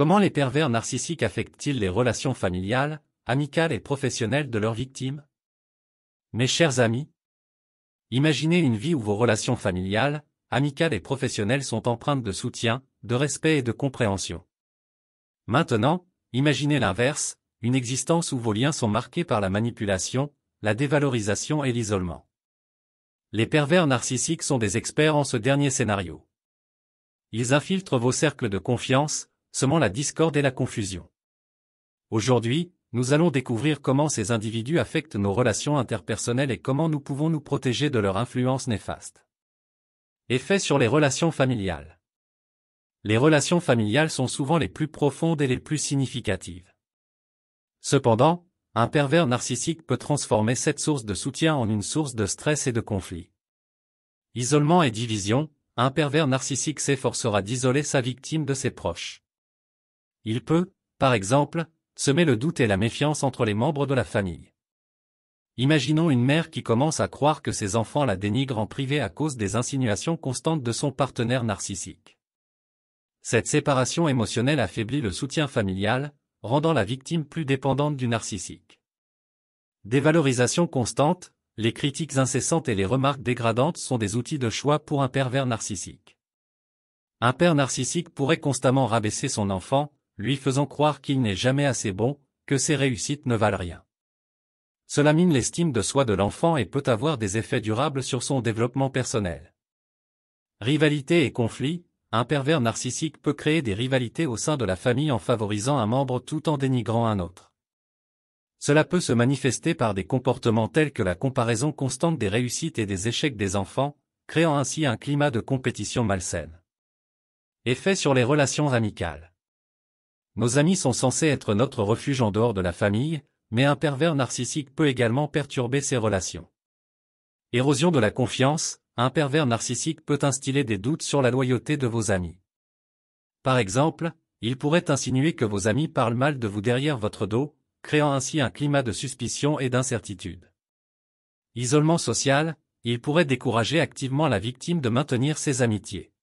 Comment les pervers narcissiques affectent-ils les relations familiales, amicales et professionnelles de leurs victimes? Mes chers amis, imaginez une vie où vos relations familiales, amicales et professionnelles sont empreintes de soutien, de respect et de compréhension. Maintenant, imaginez l'inverse, une existence où vos liens sont marqués par la manipulation, la dévalorisation et l'isolement. Les pervers narcissiques sont des experts en ce dernier scénario. Ils infiltrent vos cercles de confiance, semant la discorde et la confusion. Aujourd'hui, nous allons découvrir comment ces individus affectent nos relations interpersonnelles et comment nous pouvons nous protéger de leur influence néfaste. Effets sur les relations familiales. Les relations familiales sont souvent les plus profondes et les plus significatives. Cependant, un pervers narcissique peut transformer cette source de soutien en une source de stress et de conflit. Isolement et division, un pervers narcissique s'efforcera d'isoler sa victime de ses proches. Il peut, par exemple, semer le doute et la méfiance entre les membres de la famille. Imaginons une mère qui commence à croire que ses enfants la dénigrent en privé à cause des insinuations constantes de son partenaire narcissique. Cette séparation émotionnelle affaiblit le soutien familial, rendant la victime plus dépendante du narcissique. Dévalorisation constante, les critiques incessantes et les remarques dégradantes sont des outils de choix pour un pervers narcissique. Un père narcissique pourrait constamment rabaisser son enfant, lui faisant croire qu'il n'est jamais assez bon, que ses réussites ne valent rien. Cela mine l'estime de soi de l'enfant et peut avoir des effets durables sur son développement personnel. Rivalité et conflit, un pervers narcissique peut créer des rivalités au sein de la famille en favorisant un membre tout en dénigrant un autre. Cela peut se manifester par des comportements tels que la comparaison constante des réussites et des échecs des enfants, créant ainsi un climat de compétition malsaine. Effet sur les relations amicales. Nos amis sont censés être notre refuge en dehors de la famille, mais un pervers narcissique peut également perturber ces relations. Érosion de la confiance, un pervers narcissique peut instiller des doutes sur la loyauté de vos amis. Par exemple, il pourrait insinuer que vos amis parlent mal de vous derrière votre dos, créant ainsi un climat de suspicion et d'incertitude. Isolement social, il pourrait décourager activement la victime de maintenir ses amitiés.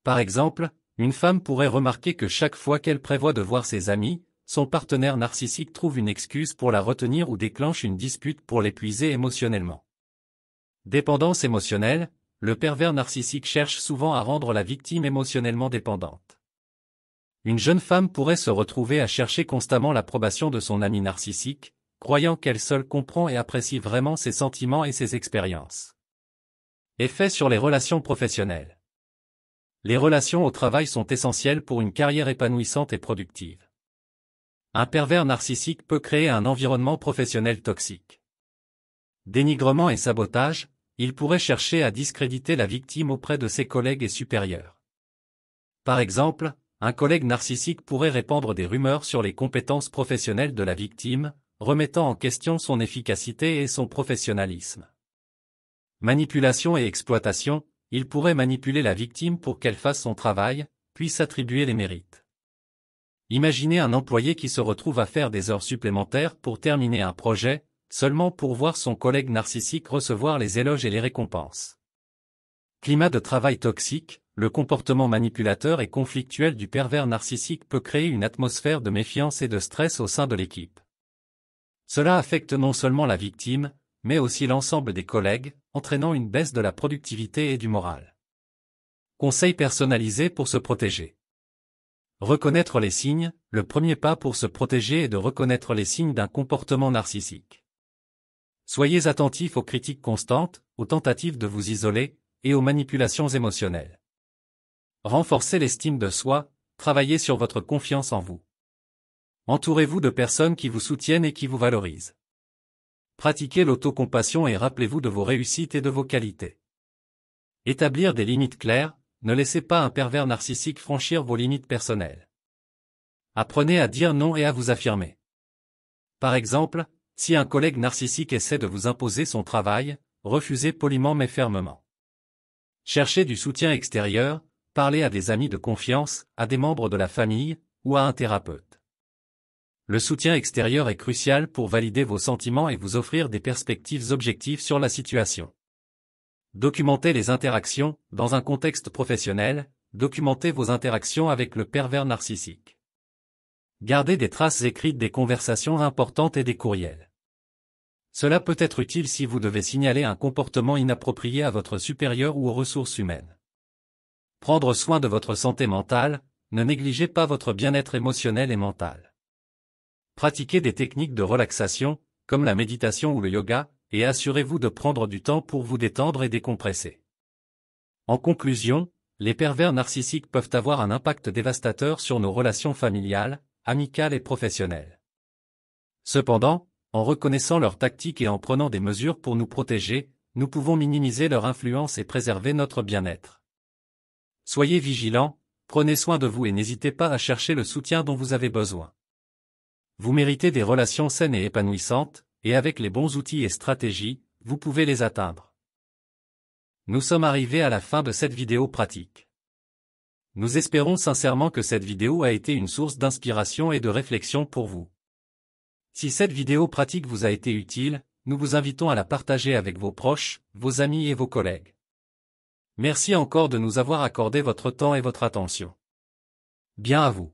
Par exemple, une femme pourrait remarquer que chaque fois qu'elle prévoit de voir ses amis, son partenaire narcissique trouve une excuse pour la retenir ou déclenche une dispute pour l'épuiser émotionnellement. Dépendance émotionnelle, le pervers narcissique cherche souvent à rendre la victime émotionnellement dépendante. Une jeune femme pourrait se retrouver à chercher constamment l'approbation de son ami narcissique, croyant qu'elle seule comprend et apprécie vraiment ses sentiments et ses expériences. Effet sur les relations professionnelles. Les relations au travail sont essentielles pour une carrière épanouissante et productive. Un pervers narcissique peut créer un environnement professionnel toxique. Dénigrement et sabotage, il pourrait chercher à discréditer la victime auprès de ses collègues et supérieurs. Par exemple, un collègue narcissique pourrait répandre des rumeurs sur les compétences professionnelles de la victime, remettant en question son efficacité et son professionnalisme. Manipulation et exploitation, il pourrait manipuler la victime pour qu'elle fasse son travail, puis s'attribuer les mérites. Imaginez un employé qui se retrouve à faire des heures supplémentaires pour terminer un projet, seulement pour voir son collègue narcissique recevoir les éloges et les récompenses. Climat de travail toxique, le comportement manipulateur et conflictuel du pervers narcissique peut créer une atmosphère de méfiance et de stress au sein de l'équipe. Cela affecte non seulement la victime, mais aussi l'ensemble des collègues, entraînant une baisse de la productivité et du moral. Conseils personnalisés pour se protéger. Reconnaître les signes, le premier pas pour se protéger est de reconnaître les signes d'un comportement narcissique. Soyez attentifs aux critiques constantes, aux tentatives de vous isoler, et aux manipulations émotionnelles. Renforcez l'estime de soi, travaillez sur votre confiance en vous. Entourez-vous de personnes qui vous soutiennent et qui vous valorisent. Pratiquez l'autocompassion et rappelez-vous de vos réussites et de vos qualités. Établir des limites claires, ne laissez pas un pervers narcissique franchir vos limites personnelles. Apprenez à dire non et à vous affirmer. Par exemple, si un collègue narcissique essaie de vous imposer son travail, refusez poliment mais fermement. Cherchez du soutien extérieur, parlez à des amis de confiance, à des membres de la famille, ou à un thérapeute. Le soutien extérieur est crucial pour valider vos sentiments et vous offrir des perspectives objectives sur la situation. Documentez les interactions, dans un contexte professionnel, documentez vos interactions avec le pervers narcissique. Gardez des traces écrites des conversations importantes et des courriels. Cela peut être utile si vous devez signaler un comportement inapproprié à votre supérieur ou aux ressources humaines. Prendre soin de votre santé mentale, ne négligez pas votre bien-être émotionnel et mental. Pratiquez des techniques de relaxation, comme la méditation ou le yoga, et assurez-vous de prendre du temps pour vous détendre et décompresser. En conclusion, les pervers narcissiques peuvent avoir un impact dévastateur sur nos relations familiales, amicales et professionnelles. Cependant, en reconnaissant leurs tactiques et en prenant des mesures pour nous protéger, nous pouvons minimiser leur influence et préserver notre bien-être. Soyez vigilants, prenez soin de vous et n'hésitez pas à chercher le soutien dont vous avez besoin. Vous méritez des relations saines et épanouissantes, et avec les bons outils et stratégies, vous pouvez les atteindre. Nous sommes arrivés à la fin de cette vidéo pratique. Nous espérons sincèrement que cette vidéo a été une source d'inspiration et de réflexion pour vous. Si cette vidéo pratique vous a été utile, nous vous invitons à la partager avec vos proches, vos amis et vos collègues. Merci encore de nous avoir accordé votre temps et votre attention. Bien à vous.